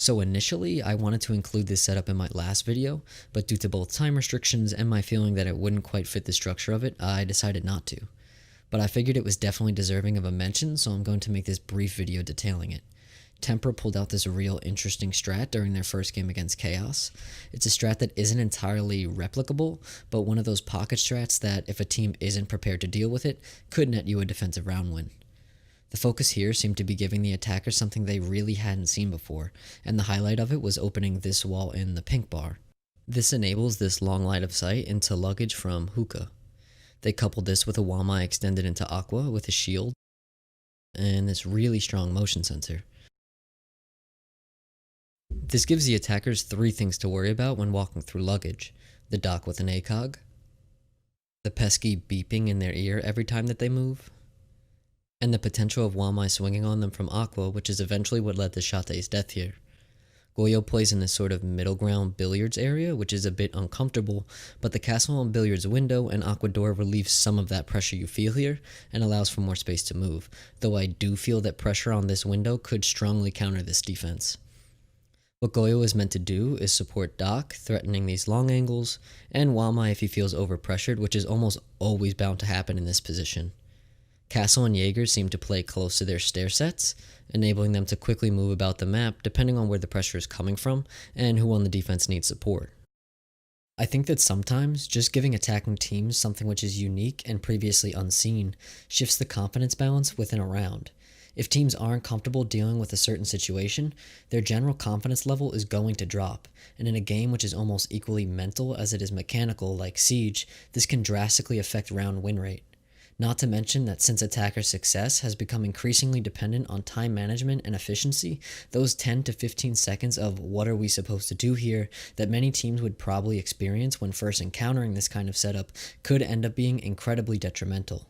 So initially, I wanted to include this setup in my last video, but due to both time restrictions and my feeling that it wouldn't quite fit the structure of it, I decided not to. But I figured it was definitely deserving of a mention, so I'm going to make this brief video detailing it. Tempra pulled out this real interesting strat during their first game against Chaos. It's a strat that isn't entirely replicable, but one of those pocket strats that, if a team isn't prepared to deal with it, could net you a defensive round win. The focus here seemed to be giving the attackers something they really hadn't seen before, and the highlight of it was opening this wall in the pink bar. This enables this long line of sight into luggage from Hookah. They coupled this with a Wamai extended into Aqua with a shield, and this really strong motion sensor. This gives the attackers three things to worry about when walking through luggage: the dock with an ACOG, the pesky beeping in their ear every time that they move, and the potential of Wamai swinging on them from Aqua, which is eventually what led to Shate's death here. Goyo plays in this sort of middle ground Billiards area, which is a bit uncomfortable, but the castle on Billiards window and Aqua door relieves some of that pressure you feel here and allows for more space to move, though I do feel that pressure on this window could strongly counter this defense. What Goyo is meant to do is support Doc, threatening these long angles, and Wamai if he feels overpressured, which is almost always bound to happen in this position. Castle and Jaeger seem to play close to their stair sets, enabling them to quickly move about the map depending on where the pressure is coming from and who on the defense needs support. I think that sometimes just giving attacking teams something which is unique and previously unseen shifts the confidence balance within a round. If teams aren't comfortable dealing with a certain situation, their general confidence level is going to drop, and in a game which is almost equally mental as it is mechanical like Siege, this can drastically affect round win rate. Not to mention that since attacker success has become increasingly dependent on time management and efficiency, those 10 to 15 seconds of what are we supposed to do here that many teams would probably experience when first encountering this kind of setup could end up being incredibly detrimental.